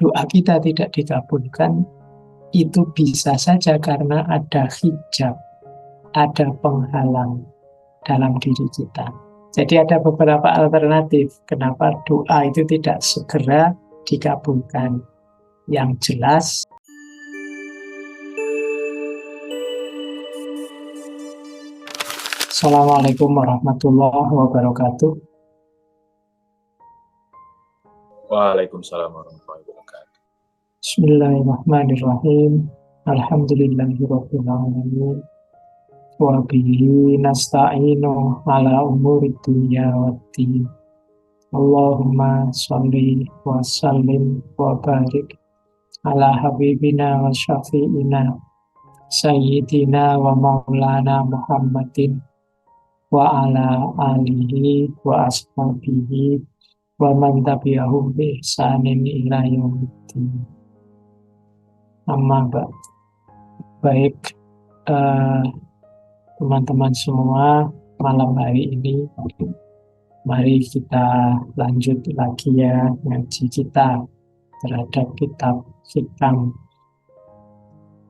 doa kita tidak dikabulkan, itu bisa saja karena ada hijab, ada penghalang dalam diri kita. Jadi ada beberapa alternatif kenapa doa itu tidak segera dikabulkan. Yang jelas, Assalamualaikum warahmatullahi wabarakatuh. Waalaikumsalam warahmatullahi wabarakatuh. Bismillahirrahmanirrahim. Alhamdulillahirabbil alamin. Wa bihi nasta'inu ala umuri dunya waddin. Allahumma sholli wa sallim wa barik ala habibina wa syafi'ina sayyidina wa maulana Muhammadin wa ala alihi wa ashabihi wa man tabi'ahum bi ihsanin ila yaumiddin. Amma ba'd. Baik, teman-teman semua, malam hari ini mari kita lanjut lagi ya ngaji kita terhadap kitab Hikam.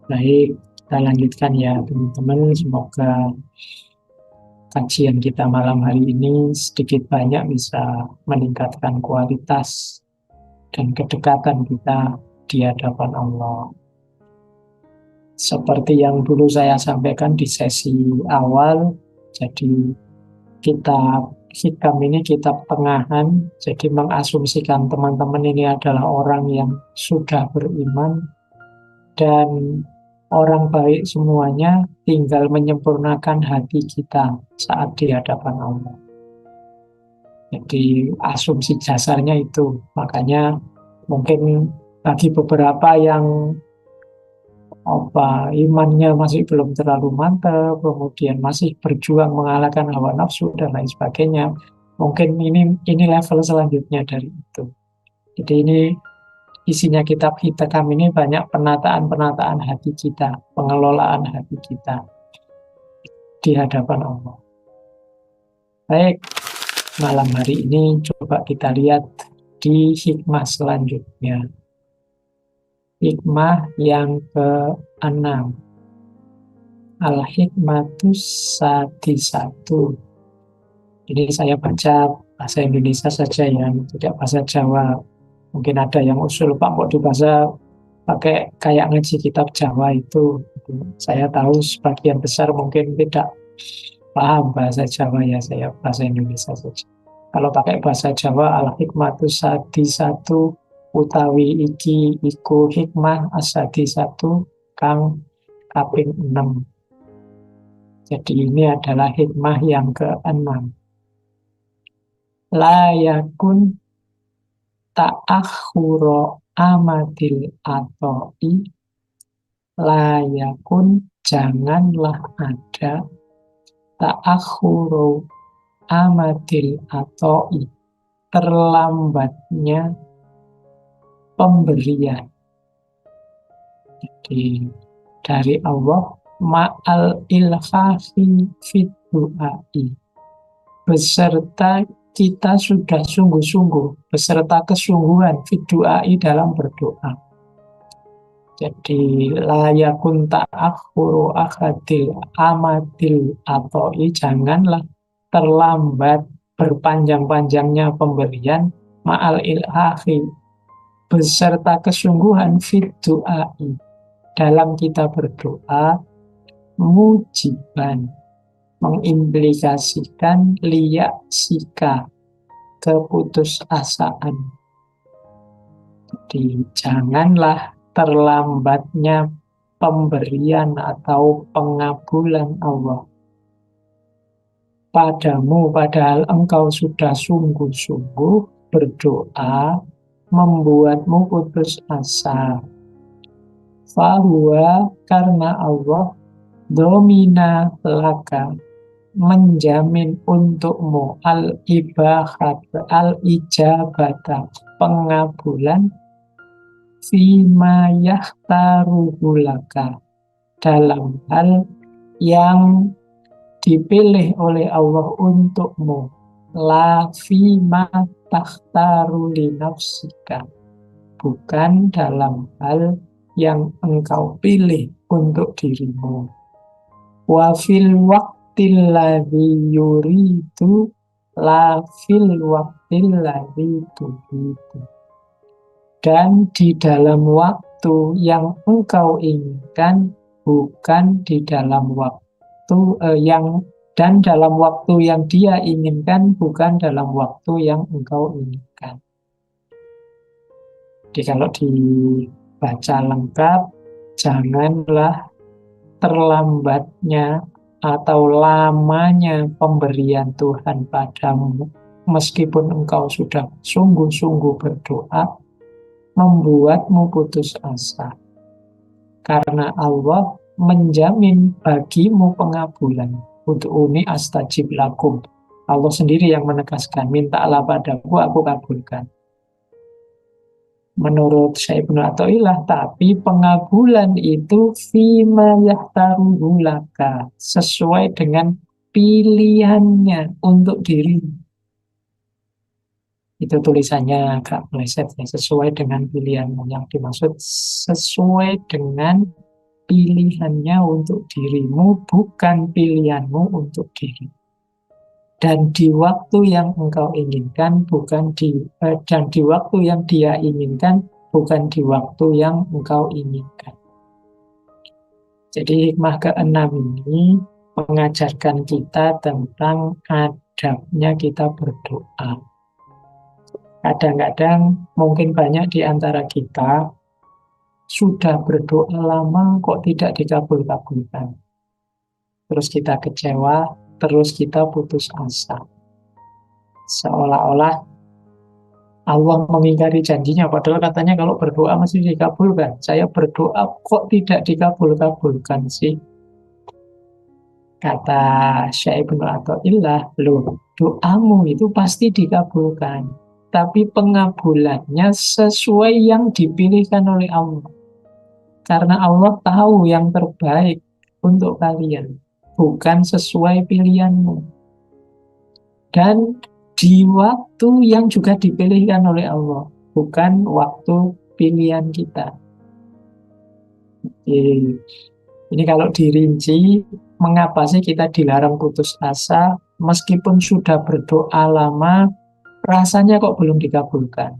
Baik, kita lanjutkan ya teman-teman. Semoga kajian kita malam hari ini sedikit banyak bisa meningkatkan kualitas dan kedekatan kita di hadapan Allah. Seperti yang dulu saya sampaikan di sesi awal, jadi kitab Hikam ini kitab tengahan, jadi mengasumsikan teman-teman ini adalah orang yang sudah beriman dan orang baik semuanya, tinggal menyempurnakan hati kita saat di hadapan Allah. Jadi asumsi dasarnya itu. Makanya mungkin bagi beberapa yang imannya masih belum terlalu mantap, kemudian masih berjuang mengalahkan hawa nafsu dan lain sebagainya, mungkin ini level selanjutnya dari itu. Jadi ini isinya kitab Hikam ini banyak penataan hati kita, pengelolaan hati kita di hadapan Allah. Baik, malam hari ini coba kita lihat di hikmah selanjutnya. Hikmah yang ke-6. Al-hikmatus sadisatu. Ini saya baca bahasa Indonesia saja ya, tidak bahasa Jawa. Mungkin ada yang usul, Pak, kok dibahasa pakai kayak ngaji kitab Jawa itu. Saya tahu sebagian besar mungkin tidak paham bahasa Jawa ya, saya bahasa Indonesia saja. Kalau pakai bahasa Jawa, al-hikmatus sadisatu utawi iki iku hikmah as-sadisatu kang kaping 6. Jadi ini adalah hikmah yang ke-6. La yakun ta'akhuro amadil atoi, layakun janganlah ada ta'akhuro amadil atoi, terlambatnya pemberian. Jadi dari Allah ma'al ilhafi fid du'ai, beserta kita sudah sungguh-sungguh, beserta kesungguhan fidu'ai dalam berdoa. Jadi layakun ta'akhuru akhadil amadil atoi, janganlah terlambat berpanjang-panjangnya pemberian ma'al ilhafi, beserta kesungguhan fidu'ai dalam kita berdoa, mujiban, mengimplikasikan liyak sika, keputusasaan. Jadi janganlah terlambatnya pemberian atau pengabulan Allah padamu, padahal engkau sudah sungguh-sungguh berdoa, membuatmu putus asa. Fahuwa, karena Allah, domina laka, menjamin untukmu al-ijabata, pengabulan, fima yahtaruhu laka, dalam hal yang dipilih oleh Allah untukmu, la fima takhtaru li nafsika, bukan dalam hal yang engkau pilih untuk dirimu. Wa fil waqtil ladzi yuridu la fil waqtil ladzi turidu. Dan di dalam waktu yang engkau inginkan, bukan di dalam waktu dan dalam waktu yang dia inginkan, bukan dalam waktu yang engkau inginkan. Jadi kalau dibaca lengkap, janganlah terlambatnya atau lamanya pemberian Tuhan padamu, meskipun engkau sudah sungguh-sungguh berdoa, membuatmu putus asa. Karena Allah menjamin bagimu pengabulan. Ud'uni astajib lakum. Allah sendiri yang menegaskan, mintalah padaku, aku kabulkan. Menurut Syekh Ibnu Athaillah, tapi pengabulan itu fima yahtaruhu laka, sesuai dengan pilihannya untuk diri. Itu tulisannya agak meleset ya, sesuai dengan pilihanmu. Yang dimaksud sesuai dengan pilihannya untuk dirimu, bukan pilihanmu untuk diri. Dan di waktu yang engkau inginkan, dan di waktu yang dia inginkan, bukan di waktu yang engkau inginkan. Jadi hikmah ke-6 ini mengajarkan kita tentang adabnya kita berdoa. Kadang-kadang mungkin banyak di antara kita sudah berdoa lama kok tidak dikabul-kabulkan. Terus kita kecewa, terus kita putus asa. Seolah-olah Allah mengingkari janjinya, padahal katanya kalau berdoa mesti dikabulkan. Saya berdoa kok tidak dikabul-kabulkan sih? Kata Syekh Ibnu Athaillah, loh, doamu itu pasti dikabulkan, tapi pengabulannya sesuai yang dipilihkan oleh Allah. Karena Allah tahu yang terbaik untuk kalian, bukan sesuai pilihanmu. Dan di waktu yang juga dipilihkan oleh Allah, bukan waktu pilihan kita. Ini kalau dirinci, mengapa sih kita dilarang putus asa, meskipun sudah berdoa lama, rasanya kok belum dikabulkan?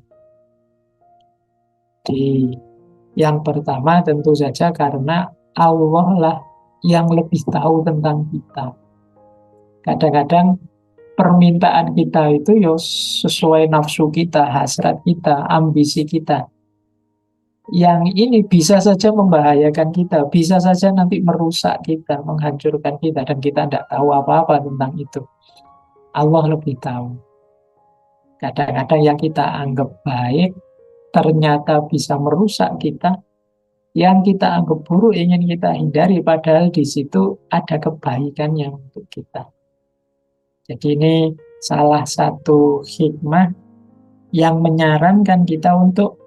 Yang pertama tentu saja karena Allah lah yang lebih tahu tentang kita. Kadang-kadang permintaan kita itu ya sesuai nafsu kita, hasrat kita, ambisi kita. Yang ini bisa saja membahayakan kita, bisa saja nanti merusak kita, menghancurkan kita, dan kita tidak tahu apa-apa tentang itu. Allah lebih tahu. Kadang-kadang yang kita anggap baik ternyata bisa merusak kita. Yang kita anggap buruk ingin kita hindari, padahal di situ ada kebaikannya untuk kita. Jadi ini salah satu hikmah yang menyarankan kita untuk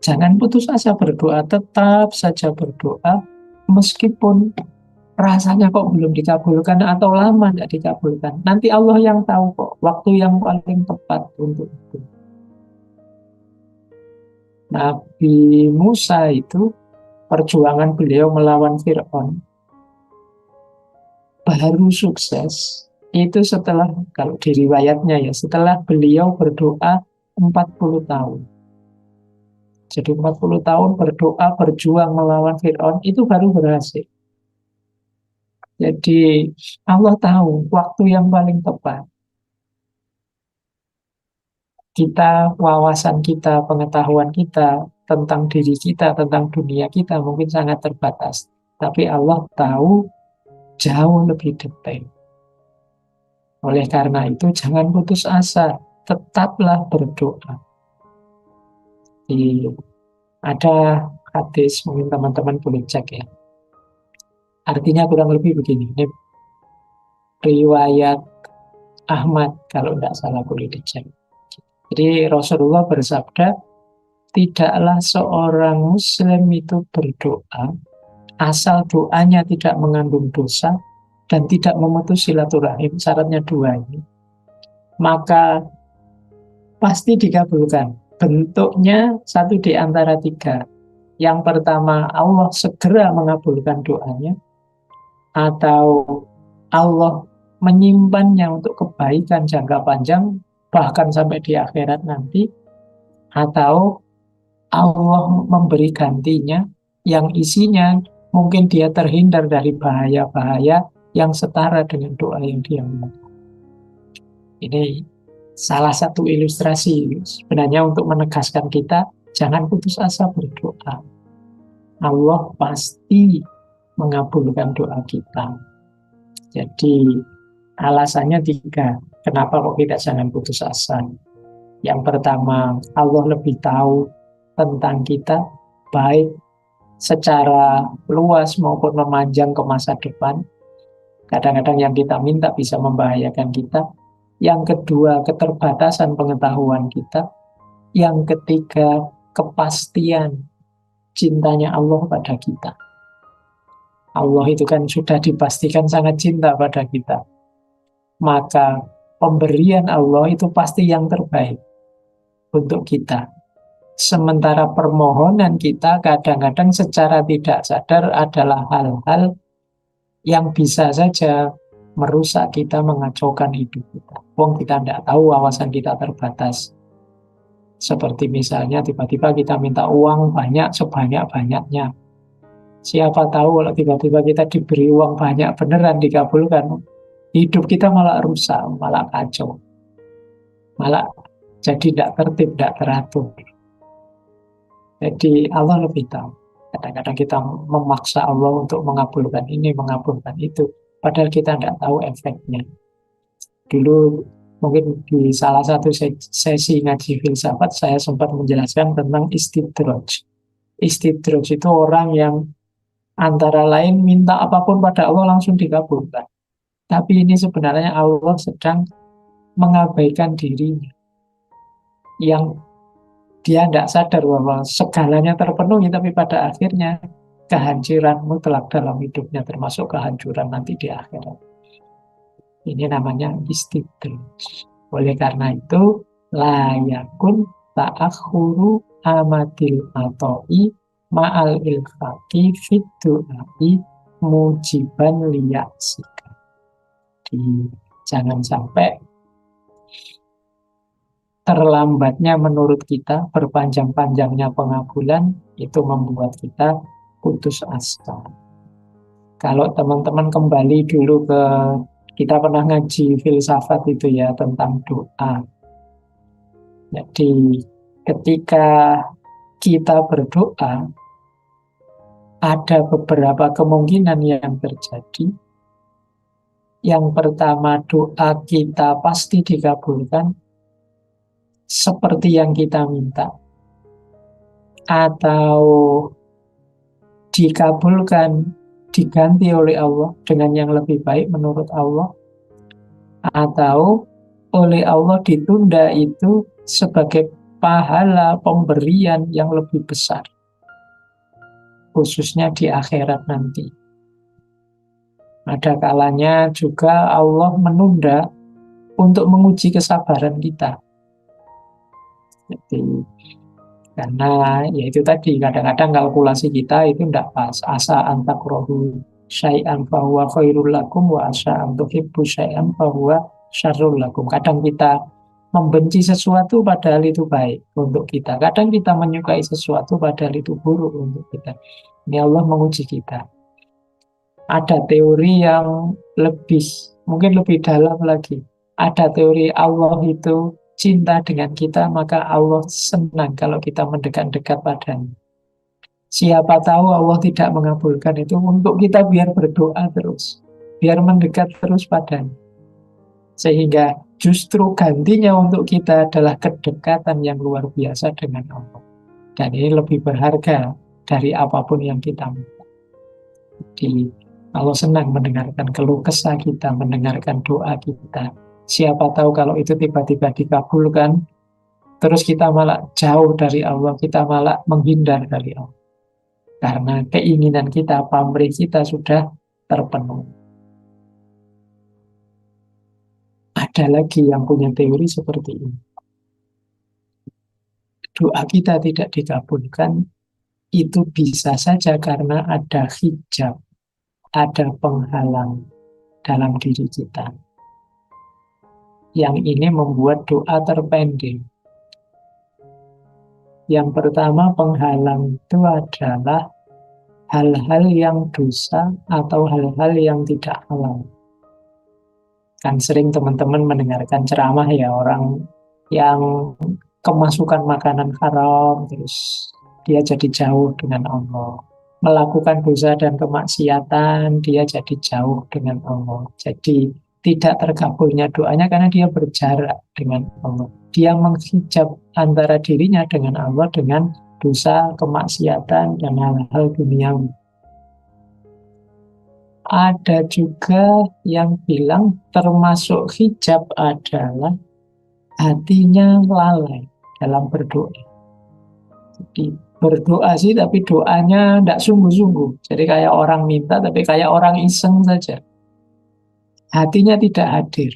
jangan putus asa berdoa, tetap saja berdoa meskipun rasanya kok belum dikabulkan atau lama tidak dikabulkan. Nanti Allah yang tahu kok waktu yang paling tepat untuk itu. Nabi Musa itu perjuangan beliau melawan Fir'aun baru sukses itu setelah, kalau di riwayatnya ya, setelah beliau berdoa 40 tahun. Jadi 40 tahun berdoa, berjuang melawan Fir'aun, itu baru berhasil. Jadi Allah tahu waktu yang paling tepat. Kita, wawasan kita, pengetahuan kita tentang diri kita, tentang dunia kita mungkin sangat terbatas. Tapi Allah tahu jauh lebih detail. Oleh karena itu jangan putus asa, tetaplah berdoa. Ada hadis, mungkin teman-teman boleh cek ya. Artinya kurang lebih begini. Ini riwayat Ahmad, kalau tidak salah boleh dicek. Jadi Rasulullah bersabda, tidaklah seorang muslim itu berdoa asal doanya tidak mengandung dosa dan tidak memutus silaturahim, syaratnya dua ini, maka pasti dikabulkan. bentuknya satu di antara tiga. Yang pertama, Allah segera mengabulkan doanya, atau Allah menyimpannya untuk kebaikan jangka panjang, bahkan sampai di akhirat nanti, atau Allah memberi gantinya yang isinya mungkin dia terhindar dari bahaya-bahaya yang setara dengan doa yang dia minta. Ini salah satu ilustrasi sebenarnya untuk menegaskan kita jangan putus asa berdoa. Allah pasti mengabulkan doa kita. Jadi alasannya tiga. Kenapa kok kita jangan putus asa? Yang pertama, Allah lebih tahu tentang kita, baik secara luas maupun memanjang ke masa depan. Kadang-kadang yang kita minta bisa membahayakan kita. Yang kedua, keterbatasan pengetahuan kita. Yang ketiga, kepastian cintanya Allah pada kita. Allah itu kan sudah dipastikan sangat cinta pada kita. Maka pemberian Allah itu pasti yang terbaik untuk kita. Sementara permohonan kita kadang-kadang secara tidak sadar adalah hal-hal yang bisa saja merusak kita, mengacaukan hidup kita. Wong kita tidak tahu, wawasan kita terbatas. Seperti misalnya tiba-tiba kita minta uang banyak sebanyak-banyaknya. Siapa tahu kalau tiba-tiba kita diberi uang banyak beneran dikabulkan, hidup kita malah rusak, malah kacau. Malah jadi tidak tertib, tidak teratur. Jadi Allah lebih tahu. Kadang-kadang kita memaksa Allah untuk mengabulkan ini, mengabulkan itu. Padahal kita tidak tahu efeknya. Dulu mungkin di salah satu sesi ngaji filsafat saya sempat menjelaskan tentang istidraj. Istidraj itu orang yang antara lain minta apapun pada Allah langsung dikabulkan. Tapi ini sebenarnya Allah sedang mengabaikan dirinya. Yang dia tidak sadar bahwa segalanya terpenuhi, tapi pada akhirnya kehancuran mutlak dalam hidupnya, termasuk kehancuran nanti di akhirat. Ini namanya istidraj. Oleh karena itu, la yakun ta'akhuru amadil atoi ma'al ilfaqi fid du'ai mujiban liyaksika. Jangan sampai terlambatnya menurut kita, berpanjang-panjangnya pengabulan itu membuat kita putus asa. Kalau teman-teman kembali dulu ke, kita pernah ngaji filsafat itu ya, tentang doa. Jadi ketika kita berdoa, ada beberapa kemungkinan yang terjadi. Yang pertama, doa kita pasti dikabulkan seperti yang kita minta, atau dikabulkan, diganti oleh Allah dengan yang lebih baik menurut Allah, atau oleh Allah ditunda itu sebagai pahala pemberian yang lebih besar, khususnya di akhirat nanti. Ada kalanya juga Allah menunda untuk menguji kesabaran kita. Jadi, karena ya itu tadi, kadang-kadang kalkulasi kita itu tidak pas. Asa antakrohu syai'an fahuwa khairul lakum wa asa antuhibbu syai'an fahuwa syarrul lakum. Kadang kita membenci sesuatu padahal itu baik untuk kita. Kadang kita menyukai sesuatu padahal itu buruk untuk kita. Ini Allah menguji kita. Ada teori yang mungkin lebih dalam lagi. Ada teori Allah itu cinta dengan kita, maka Allah senang kalau kita mendekat-dekat padanya. Siapa tahu Allah tidak mengabulkan itu untuk kita biar berdoa terus, biar mendekat terus padanya. Sehingga justru gantinya untuk kita adalah kedekatan yang luar biasa dengan Allah. Dan ini lebih berharga dari apapun yang kita minta. Jadi Allah senang mendengarkan keluh kesah kita, mendengarkan doa kita. Siapa tahu kalau itu tiba-tiba dikabulkan, terus kita malah jauh dari Allah, kita malah menghindar dari Allah. Karena keinginan kita, pamrih kita sudah terpenuhi. Ada lagi yang punya teori seperti ini. doa kita tidak dikabulkan, itu bisa saja karena ada hijab, ada penghalang dalam diri kita. Yang ini membuat doa terpending. Yang pertama, penghalang itu adalah hal-hal yang dosa atau hal-hal yang tidak halal. Kan sering teman-teman mendengarkan ceramah ya, orang yang kemasukan makanan haram, terus dia jadi jauh dengan Allah. Melakukan dosa dan kemaksiatan, dia jadi jauh dengan Allah. Jadi tidak terkabulnya doanya karena dia berjarak dengan Allah. Dia menghijab antara dirinya dengan Allah dengan dosa, kemaksiatan, dan hal-hal duniawi. Ada juga yang bilang termasuk hijab adalah hatinya lalai dalam berdoa. Jadi berdoa sih, tapi doanya tidak sungguh-sungguh. Jadi kayak orang minta, tapi kayak orang iseng saja. Hatinya tidak hadir.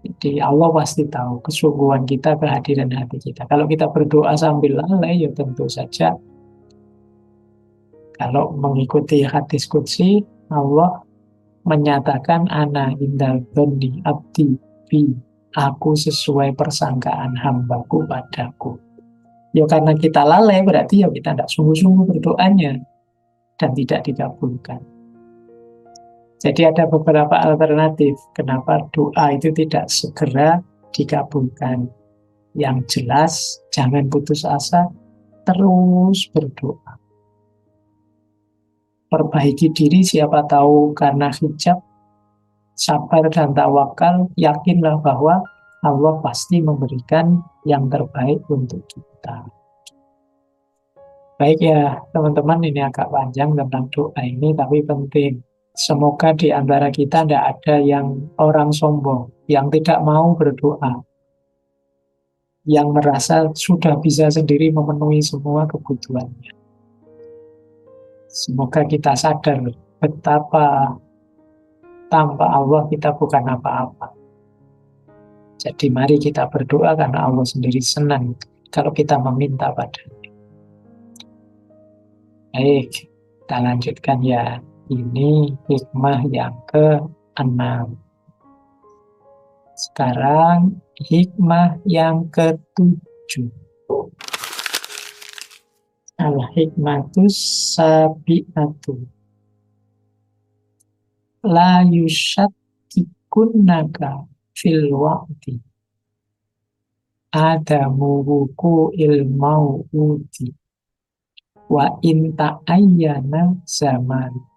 Jadi Allah pasti tahu kesungguhan kita, kehadiran hati kita. Kalau kita berdoa sambil lalai, ya tentu saja. Kalau mengikuti hadis qudsi, Allah menyatakan ana indal dzanni abdi bi, aku sesuai persangkaan hambaku padaku. Ya karena kita lalai berarti ya kita tidak sungguh-sungguh berdoanya dan tidak dikabulkan. Jadi ada beberapa alternatif kenapa doa itu tidak segera dikabulkan. Yang jelas jangan putus asa, terus berdoa. Perbaiki diri, siapa tahu karena hijab, sabar dan tawakal, yakinlah bahwa Allah pasti memberikan yang terbaik untuk kita. Baik ya teman-teman, ini agak panjang tentang doa ini, tapi penting. Semoga di antara kita tidak ada yang orang sombong, yang tidak mau berdoa, yang merasa sudah bisa sendiri memenuhi semua kebutuhannya. Semoga kita sadar betapa tanpa Allah kita bukan apa-apa. Jadi mari kita berdoa karena Allah sendiri senang kalau kita meminta padanya. Baik, kita lanjutkan ya. Ini hikmah yang ke-6. Sekarang hikmah yang ke-7. Al-hikmatus sabi'atu la yusyattikunaka fil waqti adamu wuku'il mau'udi wa in ta'ayyana zaman.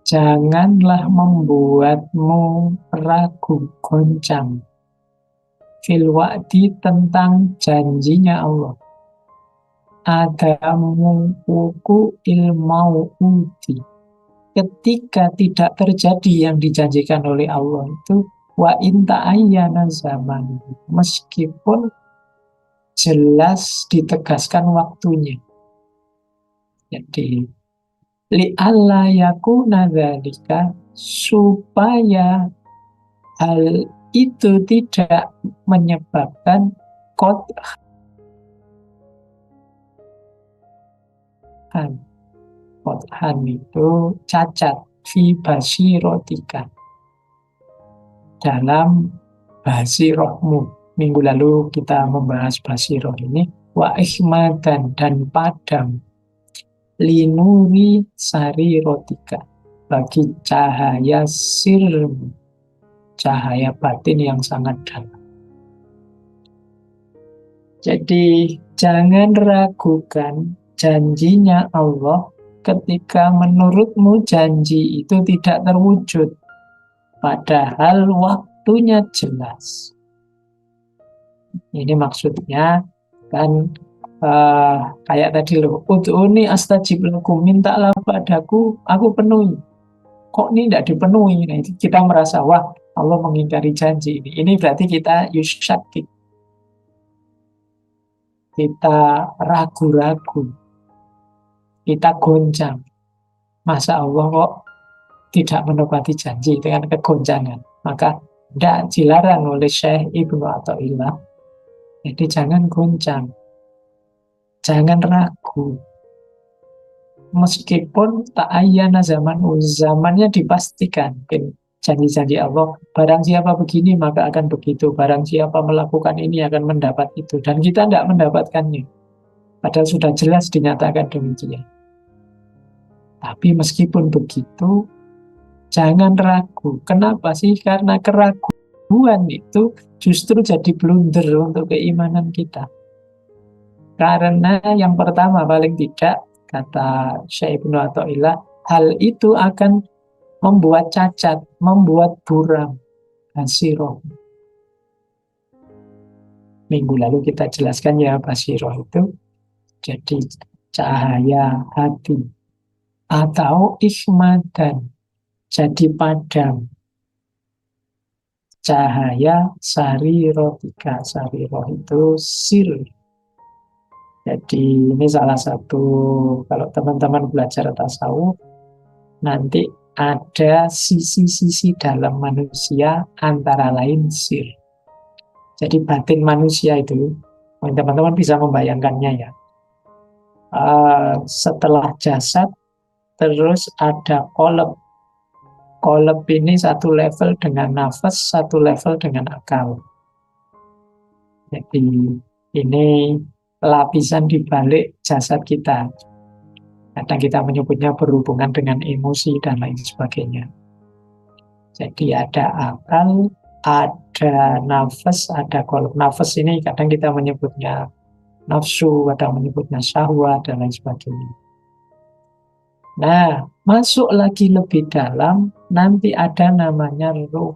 Janganlah membuatmu ragu goncang fil wa'di tentang janjinya Allah. Adamu wuku'il mau'udi, ketika tidak terjadi yang dijanjikan oleh Allah itu, wa in ta'ayyana zaman, meskipun jelas ditegaskan waktunya. Jadi li'alla yakuna dzalika, supaya hal itu tidak menyebabkan qat'an. Qat'an itu cacat fi basirotika, dalam basirohmu. Minggu lalu kita membahas basiroh ini. Wa ihmadan, dan padam, linuri sarirotika, bagi cahaya sirmu, cahaya batin yang sangat dalam. Jadi jangan ragukan janjinya Allah ketika menurutmu janji itu tidak terwujud, padahal waktunya jelas. Ini maksudnya kan kayak tadi loh, ud'uni astajib lakum, mintalah padaku, aku penuhi. Kok ini tidak dipenuhi? Nah, itu kita merasa, wah, Allah mengingkari janji ini. Ini berarti kita yusyakik, kita ragu-ragu, kita goncang. Masa Allah kok tidak menepati janji, dengan kegoncangan? Maka tidak dilarang oleh Syekh Ibnu Athaillah Jadi jangan goncang, jangan ragu. Meskipun tak ayana zamannya dipastikan. Mungkin janji-janji Allah, barang siapa begini maka akan begitu, barang siapa melakukan ini akan mendapat itu. Dan kita tidak mendapatkannya. Padahal sudah jelas dinyatakan demikian. Tapi meskipun begitu, jangan ragu. Kenapa sih? Karena keraguan itu justru jadi blunder untuk keimanan kita. Karena yang pertama paling tidak, kata Syekh Ibnu Athaillah, hal itu akan membuat cacat, membuat buram basiroh. Minggu lalu kita jelaskan ya, basiroh itu jadi cahaya hati atau ikhmadan, jadi padam. Cahaya sarirotika, sariroh itu sir. Jadi ini salah satu, kalau teman-teman belajar tasawuf, nanti ada sisi-sisi dalam manusia antara lain sir. Jadi batin manusia itu, teman-teman bisa membayangkannya ya. Setelah jasad, terus ada kolab. Kolab ini satu level dengan nafas, satu level dengan akal. Jadi ini lapisan di balik jasad kita. Kadang kita menyebutnya berhubungan dengan emosi dan lain sebagainya. Jadi ada akal, ada nafas, ada kolab. Nafas ini kadang kita menyebutnya nafsu, kadang menyebutnya syahwat dan lain sebagainya. Nah, masuk lagi lebih dalam, nanti ada namanya ruh.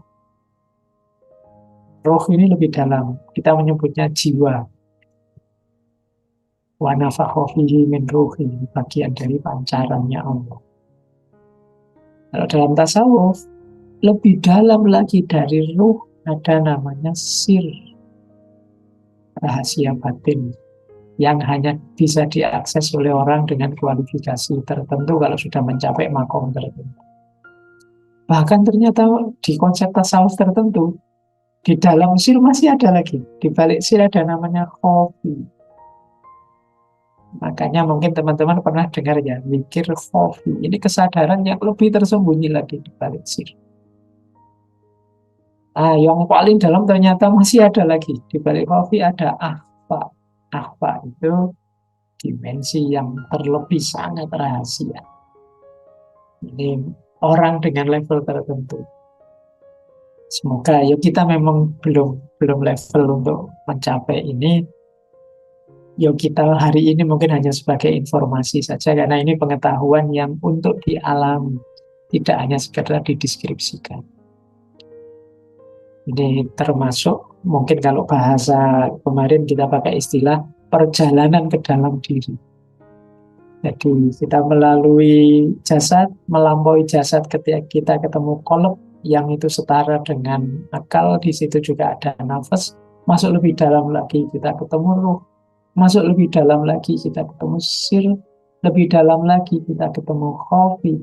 Ruh ini lebih dalam, kita menyebutnya jiwa. Wa nafakha fihi min ruhi, bagian dari pancarannya Allah. Kalau dalam tasawuf, lebih dalam lagi dari ruh, ada namanya sir, rahasia batin, yang hanya bisa diakses oleh orang dengan kualifikasi tertentu kalau sudah mencapai makom tertentu. Bahkan ternyata di konsep tasawuf tertentu, di dalam sir masih ada lagi. Di balik sir ada namanya khofi. Makanya mungkin teman-teman pernah dengar ya, mikir khofi. Ini kesadaran yang lebih tersembunyi lagi di balik sir. Yang paling dalam ternyata masih ada lagi. Di balik khofi ada akhfa. Akhfa itu dimensi yang terlebih sangat rahasia. Ini orang dengan level tertentu. Semoga ya kita memang belum level untuk mencapai ini. Ya kita hari ini mungkin hanya sebagai informasi saja, karena ini pengetahuan yang untuk dialami, tidak hanya sekedar dideskripsikan. Ini termasuk mungkin kalau bahasa kemarin kita pakai istilah perjalanan ke dalam diri. Jadi kita melalui jasad, melampaui jasad ketika kita ketemu kolab yang itu setara dengan akal, di situ juga ada nafas, masuk lebih dalam lagi kita ketemu ruh, masuk lebih dalam lagi kita ketemu sir, lebih dalam lagi kita ketemu khofi,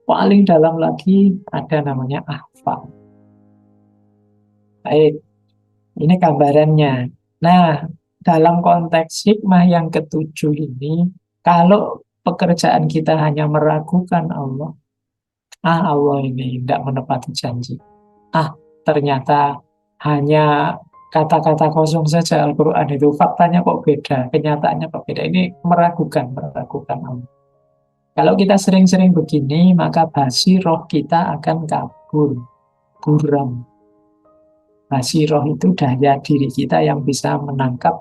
paling dalam lagi ada namanya akhfa. Baik, ini gambarannya. Nah, dalam konteks hikmah yang ketujuh ini, kalau pekerjaan kita hanya meragukan Allah, Allah ini tidak menepati janji. Ternyata hanya kata-kata kosong saja Al-Quran itu, faktanya kok beda, kenyataannya kok beda. Ini meragukan Allah. Kalau kita sering-sering begini, maka basiroh kita akan kabur, buram. Basiroh itu daya diri kita yang bisa menangkap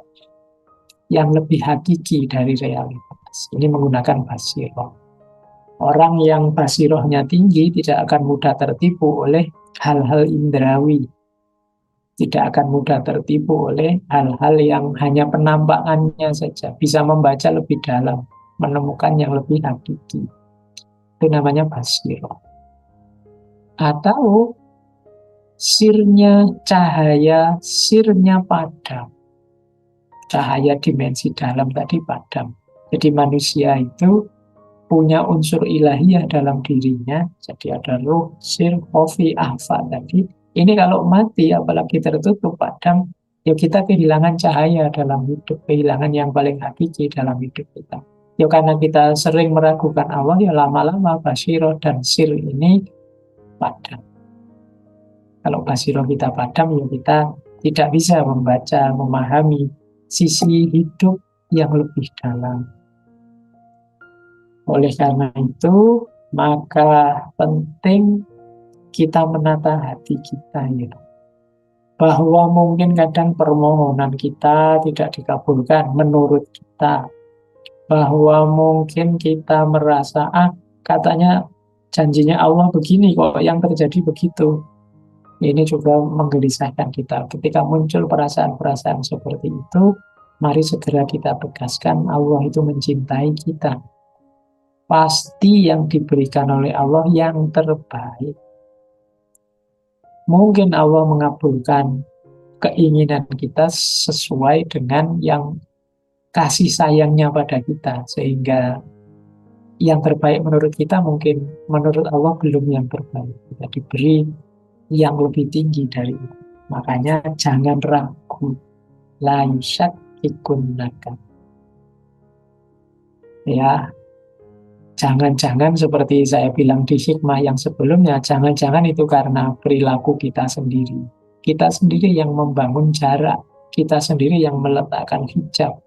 yang lebih hakiki dari realitas. Ini menggunakan basiroh. Orang yang basirohnya tinggi tidak akan mudah tertipu oleh hal-hal indrawi. Tidak akan mudah tertipu oleh hal-hal yang hanya penampakannya saja. Bisa membaca lebih dalam, menemukan yang lebih hakiki. Itu namanya basiroh. Atau sirnya cahaya, sirnya padam. Cahaya dimensi dalam tadi padam. Jadi manusia itu punya unsur ilahiyah dalam dirinya. Jadi ada ruh, sir, khofi, ahfa tadi. Ini kalau mati, apalagi tertutup padam, Ya kita kehilangan cahaya dalam hidup, kehilangan yang paling hakiki dalam hidup kita. Ya karena kita sering meragukan Allah, ya lama-lama basiroh dan sir ini padam. Kalau basiroh kita padam, ya kita tidak bisa membaca, memahami sisi hidup yang lebih dalam. Oleh karena itu, maka penting kita menata hati kita ya. Bahwa mungkin kadang permohonan kita tidak dikabulkan menurut kita. Bahwa mungkin kita merasa, katanya janjinya Allah begini, kok yang terjadi begitu. Ini juga menggelisahkan kita. Ketika muncul perasaan-perasaan seperti itu, mari segera kita tegaskan Allah itu mencintai kita. Pasti yang diberikan oleh Allah yang terbaik. Mungkin Allah mengabulkan keinginan kita sesuai dengan yang kasih sayangnya pada kita, sehingga yang terbaik menurut kita mungkin menurut Allah belum yang terbaik. Kita diberi yang lebih tinggi dari itu. Makanya jangan ragu, la yusyakkikunaka. Ya, jangan-jangan seperti saya bilang di hikmah yang sebelumnya, jangan-jangan itu karena perilaku kita sendiri. Kita sendiri yang membangun jarak, kita sendiri yang meletakkan hijab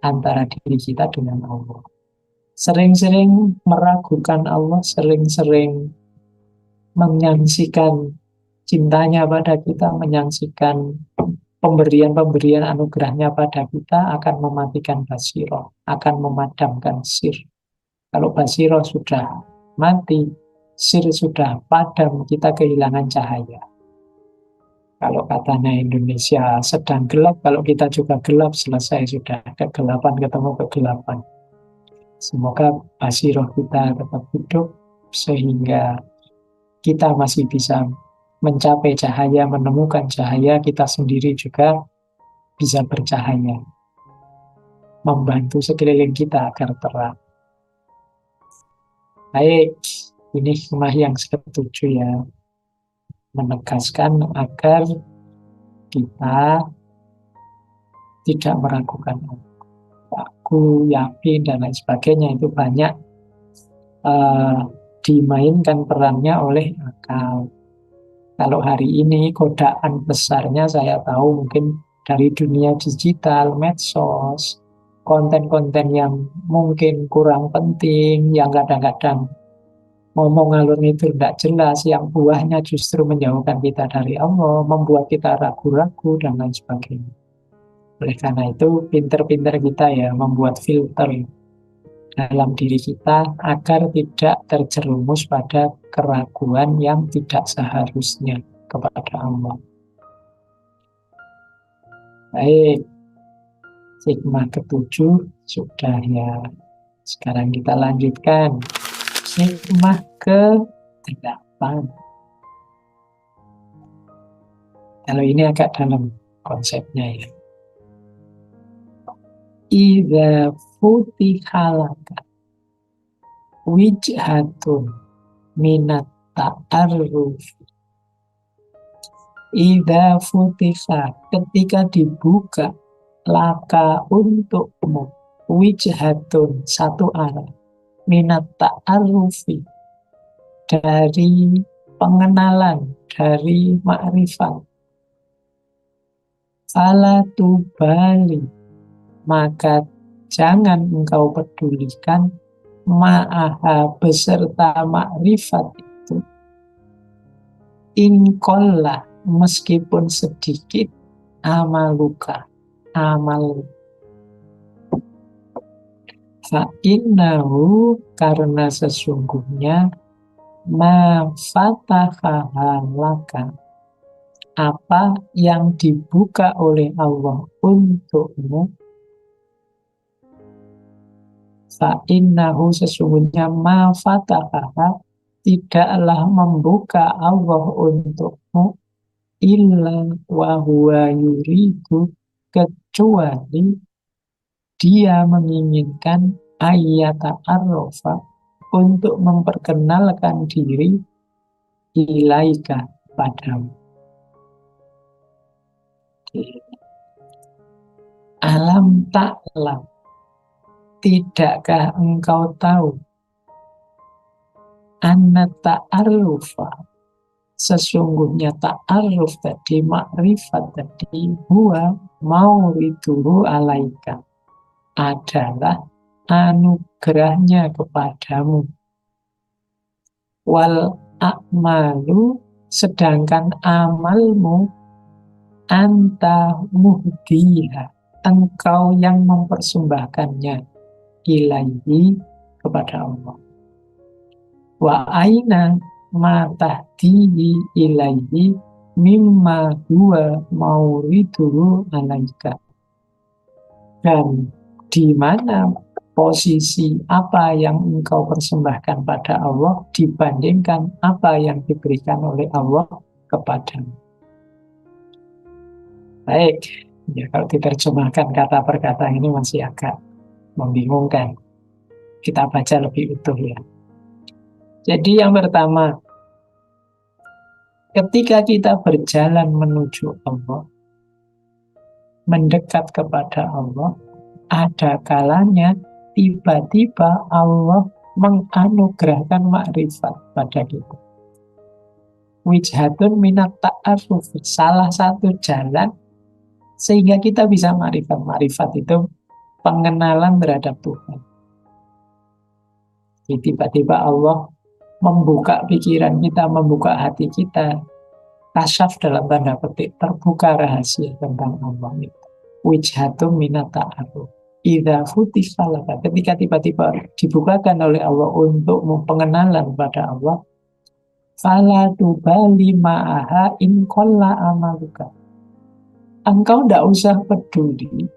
antara diri kita dengan Allah. Sering-sering meragukan Allah, sering-sering menyaksikan cintanya pada kita, menyaksikan pemberian-pemberian anugerahnya pada kita akan mematikan basiroh, akan memadamkan sir. Kalau basiroh sudah mati, sir sudah padam, kita kehilangan cahaya. Kalau katanya Indonesia sedang gelap, kalau kita juga gelap, selesai sudah. Kegelapan ketemu kegelapan. Semoga basiroh kita tetap hidup sehingga kita masih bisa mencapai cahaya, menemukan cahaya, kita sendiri juga bisa bercahaya, membantu sekeliling kita agar terang. Baik, ini hikmah yang ketujuh ya, menegaskan agar kita tidak meragukan aku, yakin, dan lain sebagainya. Itu banyak dimainkan perannya oleh akal. Kalau hari ini godaan besarnya saya tahu mungkin dari dunia digital, medsos, konten-konten yang mungkin kurang penting, yang kadang-kadang ngomong ngalur itu tidak jelas, yang buahnya justru menjauhkan kita dari Allah, membuat kita ragu-ragu, dan lain sebagainya. Oleh karena itu, pinter-pinter kita ya membuat filter dalam diri kita agar tidak terjerumus pada keraguan yang tidak seharusnya kepada Allah. Baik, hikmah ketujuh sudah ya. Sekarang kita lanjutkan hikmah ke-8. Kalau ini agak dalam konsepnya ya. Idza futihalaka wijhatun minat ta'arruf. Idza futiha, ketika dibuka laka untukmu wijhatun, satu arah, minat ta'arrufi, dari pengenalan, dari ma'rifat, fala tubali, maka jangan engkau pedulikan ma'aha, beserta ma'rifat itu, inqalla, meskipun sedikit, amaluka, amal. Fa'innahu, karena sesungguhnya, ma fatahaha laka, apa yang dibuka oleh Allah untukmu, fa'innahu, sesungguhnya, ma fatahaha, tidaklah membuka Allah untukmu, illa wa huwa yuridu, kecuali dia menginginkan ayyata arrofa, untuk memperkenalkan diri ilaika, padamu. ta'lam, tidakkah engkau tahu, anna ta'arrufa, sesungguhnya ta'arruf tadi, makrifat tadi, huwa mauriduhu alaika, adalah anugerahnya kepadamu. Wal a'malu, sedangkan amalmu, anta muhdiha, engkau yang mempersembahkannya, ilaihi, kepada Allah. Wa aina ma tahdihi ilaihi mimma huwa mauriduhu alaika, dan di mana posisi apa yang engkau persembahkan pada Allah dibandingkan apa yang diberikan oleh Allah kepadamu. Baik, ya kalau diterjemahkan kata per kata ini masih agak membingungkan. Kita baca lebih utuh ya. Jadi yang pertama, ketika kita berjalan menuju Allah, mendekat kepada Allah, ada kalanya tiba-tiba Allah menganugerahkan makrifat pada kita. Wijhatun minat ta'aruf, salah satu jalan sehingga kita bisa makrifat. Makrifat itu pengenalan terhadap Tuhan. Jadi tiba-tiba Allah membuka pikiran kita, membuka hati kita, kasyaf dalam tanda petik, terbuka rahasia tentang Allah itu. Wijhatun minat ta'aruf. Idza futiha laka, ketika tiba-tiba dibukakan oleh Allah untuk pengenalan pada Allah, fala tubali ma'aha in qalla amaluka. Engkau tidak usah peduli,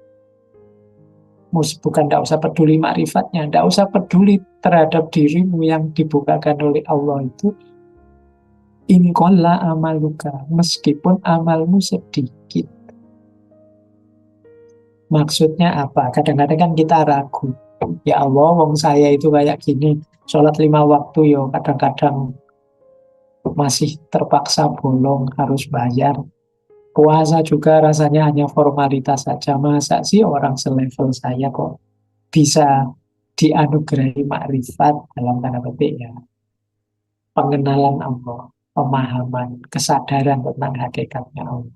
bukan tidak usah peduli makrifatnya, tidak usah peduli terhadap dirimu yang dibukakan oleh Allah itu, in qalla amaluka, meskipun amalmu sedikit. Maksudnya apa? Kadang-kadang kan kita ragu. Ya Allah, wong saya itu kayak gini, sholat 5 waktu yo, kadang-kadang masih terpaksa bolong, harus bayar. Puasa juga rasanya hanya formalitas saja. Masa sih orang selevel saya kok bisa dianugerahi makrifat dalam tanda petik ya. Pengenalan Allah, pemahaman, kesadaran tentang hakikatnya Allah.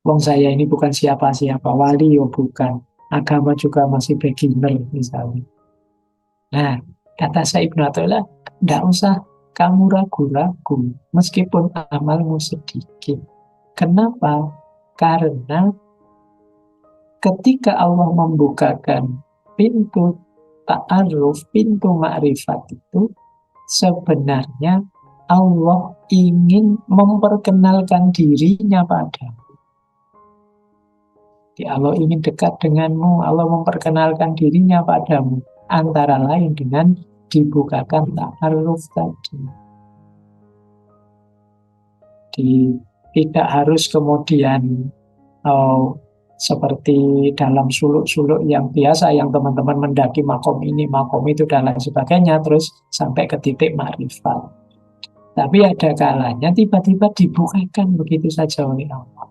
Wong saya ini bukan siapa-siapa, wali yo bukan, agama juga masih beginner misalnya. Nah, kata saya Ibnu Athaillah, tidak usah kamu ragu-ragu meskipun amalmu sedikit. Kenapa? Karena ketika Allah membukakan pintu ta'aruf, pintu makrifat itu, sebenarnya Allah ingin memperkenalkan dirinya padamu. Allah ingin dekat denganmu, Allah memperkenalkan dirinya padamu, antara lain dengan dibukakan ta'aruf tadi. Tidak harus kemudian seperti dalam suluk-suluk yang biasa yang teman-teman mendaki makom ini, makom itu dan lain sebagainya, terus sampai ke titik makrifat. Tapi ada kalanya tiba-tiba dibukakan begitu saja oleh Allah.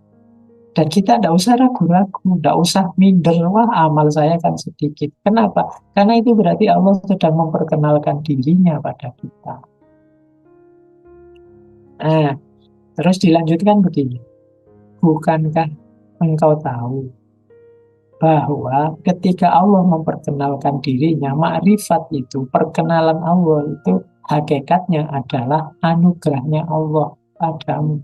Dan kita tidak usah ragu-ragu, tidak usah minder, wah amal saya kan sedikit. Kenapa? Karena itu berarti Allah sedang memperkenalkan dirinya pada kita. Nah, terus dilanjutkan begini. Bukankah engkau tahu bahwa ketika Allah memperkenalkan dirinya, makrifat itu, perkenalan Allah itu hakikatnya adalah anugerahnya Allah padamu.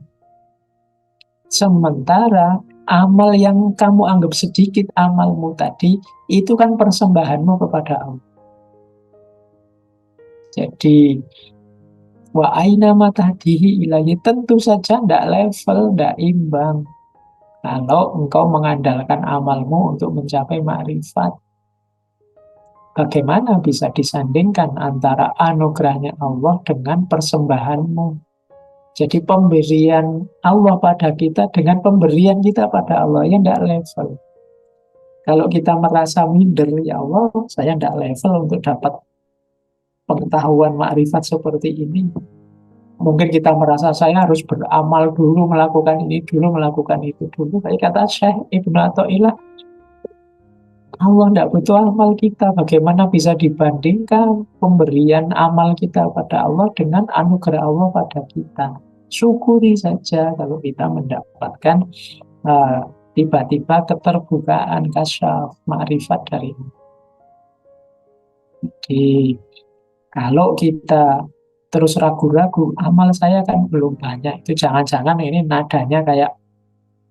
Sementara amal yang kamu anggap sedikit, amalmu tadi, itu kan persembahanmu kepada Allah. Jadi wa aina matahdihi ilahi, tentu saja tidak level, tidak imbang kalau engkau mengandalkan amalmu untuk mencapai makrifat. Bagaimana bisa disandingkan antara anugerahnya Allah dengan persembahanmu? Jadi pemberian Allah pada kita dengan pemberian kita pada Allah yang tidak level. Kalau kita merasa minder, ya Allah saya tidak level untuk dapat pengetahuan makrifat seperti ini. Mungkin kita merasa saya harus beramal dulu, melakukan ini dulu, melakukan itu dulu. Kayak kata Syekh Ibnu Athaillah, Allah tidak butuh amal kita. Bagaimana bisa dibandingkan pemberian amal kita pada Allah dengan anugerah Allah pada kita? Syukuri saja kalau kita mendapatkan uh, tiba-tiba keterbukaan kasyaf ma'rifat dari Allah. Jadi kalau kita terus ragu-ragu, amal saya kan belum banyak. Itu jangan-jangan ini nadanya kayak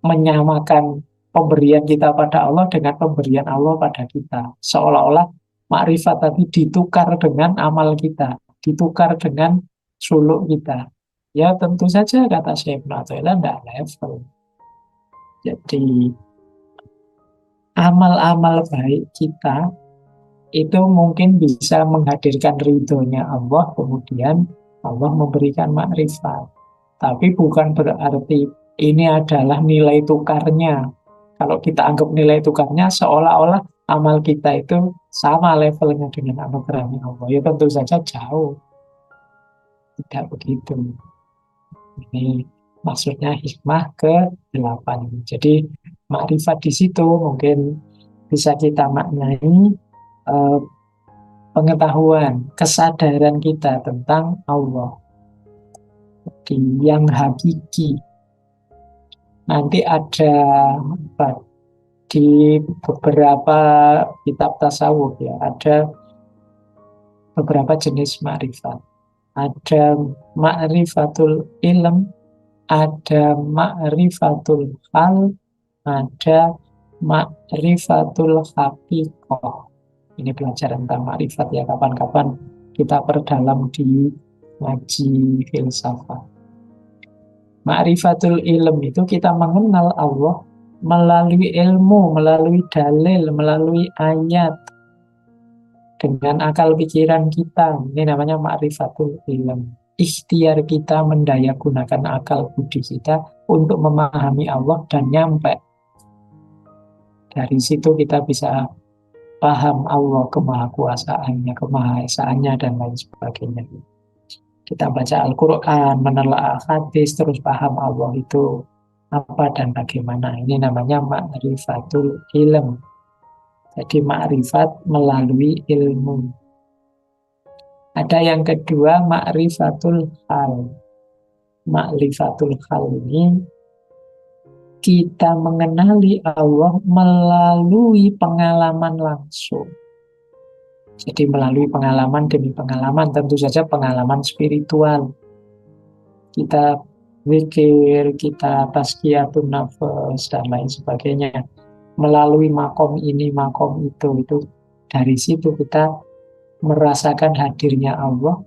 menyamakan pemberian kita pada Allah dengan pemberian Allah pada kita. Seolah-olah makrifat tadi ditukar dengan amal kita, ditukar dengan suluk kita. Ya tentu saja kata Syekh Ibnu Athaillah tidak level. Jadi amal-amal baik kita itu mungkin bisa menghadirkan ridhonya Allah, kemudian Allah memberikan makrifat. Tapi bukan berarti ini adalah nilai tukarnya. Kalau kita anggap nilai tukarnya seolah-olah amal kita itu sama levelnya dengan anugerahnya Allah. Ya tentu saja jauh. Tidak begitu. Ini maksudnya hikmah ke-8. Jadi makrifat di situ mungkin bisa kita maknai pengetahuan, kesadaran kita tentang Allah yang hakiki. Nanti ada di beberapa kitab tasawuf ya, ada beberapa jenis ma'rifat. Ada ma'rifatul ilm, ada ma'rifatul hal, ada ma'rifatul haqiqah. Ini belajar tentang ma'rifat ya, kapan-kapan kita perdalam di ngaji filsafat. Ma'rifatul ilm itu kita mengenal Allah melalui ilmu, melalui dalil, melalui ayat, dengan akal pikiran kita. Ini namanya ma'rifatul ilm. Ikhtiar kita mendaya gunakan akal budi kita untuk memahami Allah dan nyampe. Dari situ kita bisa paham Allah, kemahakuasaannya, kemahaesaannya, dan lain sebagainya. Kita baca Al-Quran, menelaah hadis, terus paham Allah itu apa dan bagaimana. Ini namanya ma'rifatul ilm. Jadi ma'rifat melalui ilmu. Ada yang kedua, ma'rifatul hal. Ma'rifatul hal ini kita mengenali Allah melalui pengalaman langsung. Jadi melalui pengalaman demi pengalaman, tentu saja pengalaman spiritual. Kita zikir, kita tazkiyatun nafas, dan lain sebagainya. Melalui makom ini, makom itu dari situ kita merasakan hadirnya Allah,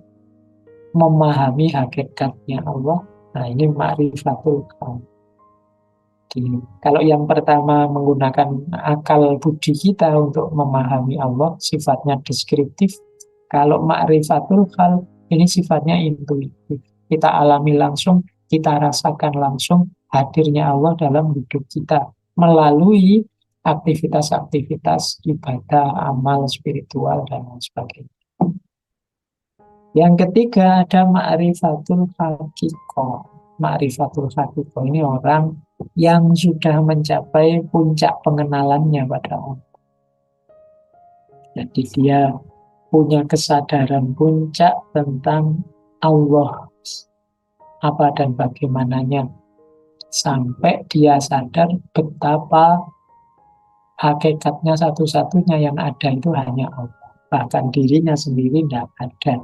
memahami hakikatnya Allah. Nah ini ma'rifatul hal. Kalau yang pertama menggunakan akal budi kita untuk memahami Allah, sifatnya deskriptif. Kalau ma'rifatul hal, ini sifatnya intuitif. Kita alami langsung, kita rasakan langsung hadirnya Allah dalam hidup kita melalui aktivitas-aktivitas ibadah, amal spiritual, dan lain sebagainya. Yang ketiga ada ma'rifatul haqiqah. Ma'rifatul haqiqah ini orang yang sudah mencapai puncak pengenalannya pada Allah. Jadi dia punya kesadaran puncak tentang Allah, apa dan bagaimananya, sampai dia sadar betapa hakikatnya satu-satunya yang ada itu hanya Allah. Bahkan dirinya sendiri tidak ada.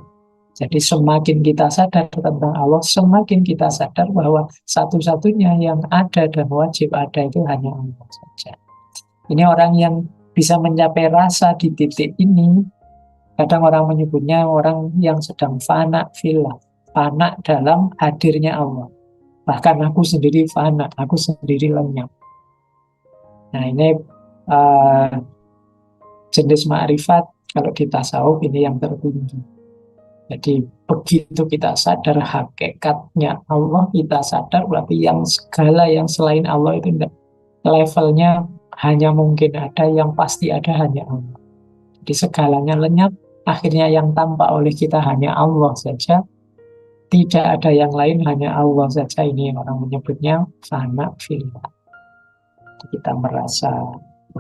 Jadi semakin kita sadar tentang Allah, semakin kita sadar bahwa satu-satunya yang ada dan wajib ada itu hanya Allah saja. Ini orang yang bisa mencapai rasa di titik ini. Kadang orang menyebutnya orang yang sedang fana fillah, fana dalam hadirnya Allah. Bahkan aku sendiri fana, aku sendiri lenyap. Nah ini jenis ma'rifat kalau di tasawuf ini yang tertinggi. Jadi begitu kita sadar hakikatnya Allah, kita sadar berarti yang segala yang selain Allah itu enggak, levelnya hanya mungkin ada, yang pasti ada hanya Allah. Jadi segalanya lenyap, akhirnya yang tampak oleh kita hanya Allah saja, tidak ada yang lain, hanya Allah saja. Ini orang menyebutnya fana fillah. Kita merasa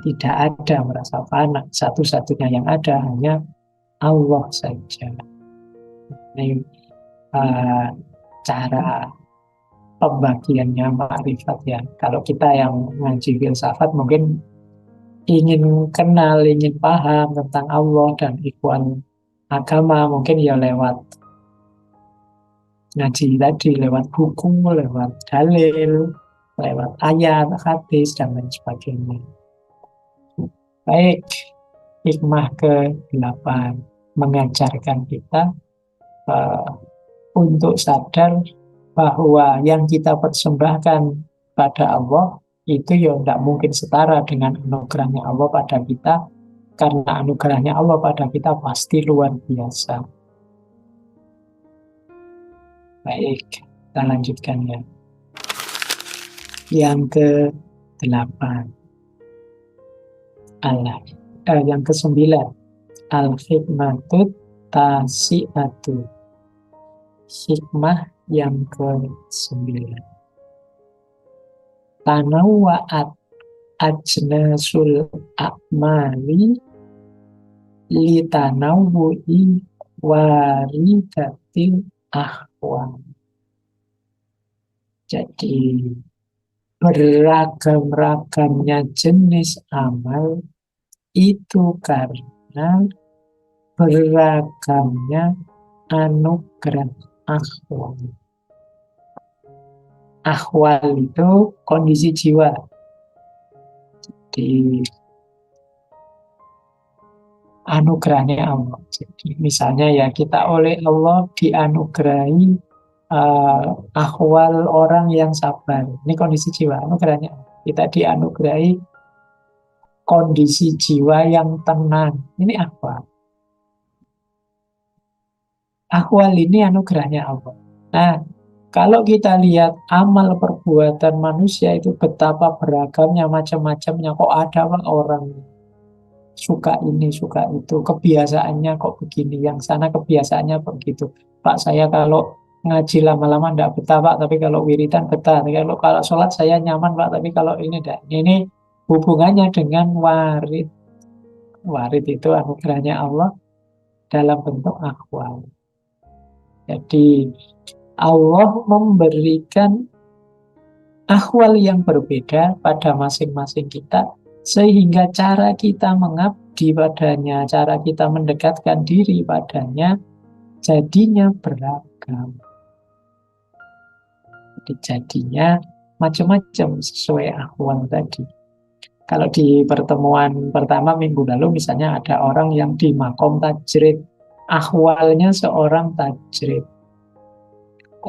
tidak ada, merasa fana. Satu-satunya yang ada hanya Allah saja. Ini cara pembagiannya makrifat ya. Kalau kita yang ngaji filsafat mungkin ingin kenal, ingin paham tentang Allah dan ikhwan agama, mungkin ya lewat ngaji tadi, lewat buku, lewat dalil, lewat ayat, hadis, dan lain sebagainya. Baik, hikmah ke-8 mengajarkan kita untuk sadar bahwa yang kita persembahkan pada Allah itu ya tidak mungkin setara dengan anugerahnya Allah pada kita, karena anugerahnya Allah pada kita pasti luar biasa. Baik, kita lanjutkan ya. Yang ke-8 yang ke-9 al-hikmatut tasi'atu, hikmah yang ke-9, tanawwa'at ajnasul a'mali litanawwu'i waridatil ahwal. Jadi beragam-ragamnya jenis amal itu karena beragamnya anugerah ahwal. Ahwal itu kondisi jiwa. Di anugerahnya Allah. Jadi misalnya ya kita oleh Allah dianugerahi ahwal orang yang sabar. Ini kondisi jiwa, anugerahnya Allah. Kita dianugerahi kondisi jiwa yang tenang. Ini ahwal. Ahwal ini anugerahnya Allah. Nah, kalau kita lihat amal perbuatan manusia itu betapa beragamnya, macam-macamnya. Kok ada orang suka ini, suka itu, kebiasaannya kok begini, yang sana kebiasaannya begitu. Pak, saya kalau ngaji lama-lama tidak betah Pak, tapi kalau wiridan betah. Kalau sholat saya nyaman Pak, tapi kalau ini tidak. Ini hubungannya dengan warid. Warid itu anugerahnya Allah dalam bentuk ahwal. Jadi Allah memberikan ahwal yang berbeda pada masing-masing kita, sehingga cara kita mengabdi padanya, cara kita mendekatkan diri padanya, jadinya beragam. Jadi jadinya macam-macam sesuai ahwal tadi. Kalau di pertemuan pertama minggu lalu misalnya ada orang yang di makom tajrid, ahwalnya seorang tajrid.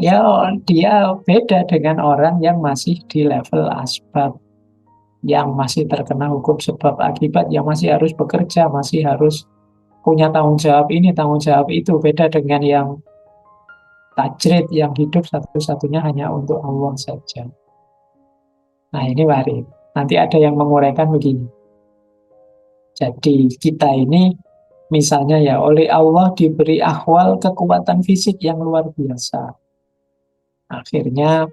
Ya, dia beda dengan orang yang masih di level asbab, yang masih terkena hukum sebab akibat, yang masih harus bekerja, masih harus punya tanggung jawab ini, tanggung jawab itu. Beda dengan yang tajrid, yang hidup satu-satunya hanya untuk Allah saja. Nah, ini warid. Nanti ada yang menguraikan begini. Jadi kita ini misalnya ya oleh Allah diberi ahwal kekuatan fisik yang luar biasa. Akhirnya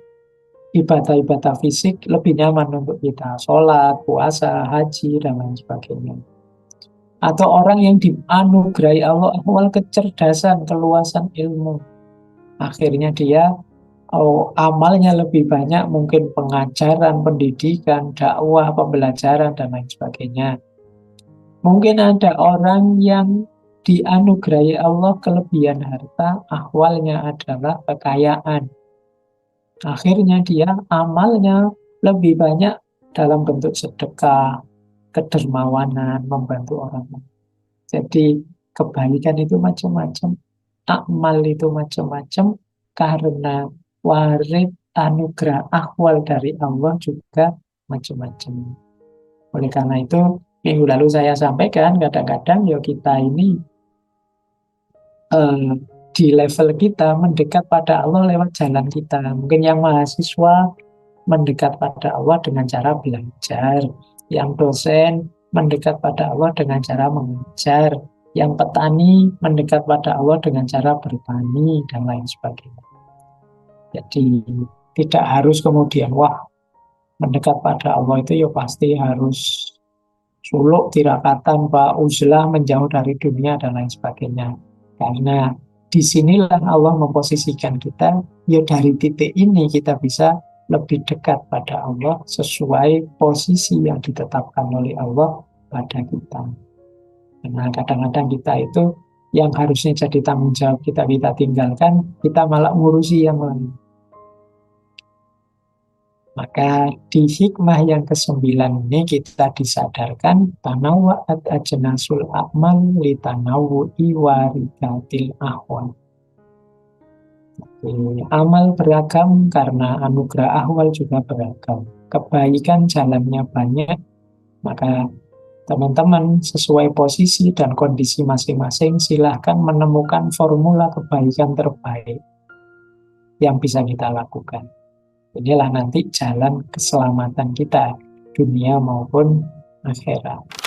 ibadah-ibadah fisik lebih nyaman untuk kita. Sholat, puasa, haji, dan lain sebagainya. Atau orang yang dianugerahi Allah ahwal kecerdasan, keluasan ilmu. Akhirnya dia amalnya lebih banyak, mungkin pengajaran, pendidikan, dakwah, pembelajaran, dan lain sebagainya. Mungkin ada orang yang dianugerahi Allah kelebihan harta, ahwalnya adalah kekayaan. Akhirnya dia amalnya lebih banyak dalam bentuk sedekah, kedermawanan, membantu orang lain. Jadi kebaikan itu macam-macam, amal itu macam-macam, karena warid anugerah ahwal dari Allah juga macam-macam. Oleh karena itu, minggu lalu saya sampaikan, kadang-kadang ya kita ini di level kita mendekat pada Allah lewat jalan kita. Mungkin yang mahasiswa mendekat pada Allah dengan cara belajar, yang dosen mendekat pada Allah dengan cara mengajar, yang petani mendekat pada Allah dengan cara bertani, dan lain sebagainya. Jadi tidak harus kemudian mendekat pada Allah itu ya pasti harus suluk, tirakatan, Pak, uzlah, menjauh dari dunia, dan lain sebagainya. Karena disinilah Allah memposisikan kita, ya dari titik ini kita bisa lebih dekat pada Allah sesuai posisi yang ditetapkan oleh Allah pada kita. Karena kadang-kadang kita itu yang harusnya jadi tanggung jawab kita tinggalkan, kita malah ngurusi yang lain. Maka di hikmah yang ke-9 ini kita disadarkan tanawwa'at ajnasul a'mal li tanawwu'i warikatil ahwal. Amal beragam karena anugerah ahwal juga beragam. Kebaikan jalannya banyak, maka teman-teman sesuai posisi dan kondisi masing-masing silahkan menemukan formula kebaikan terbaik yang bisa kita lakukan. Inilah nanti jalan keselamatan kita, dunia maupun akhirat.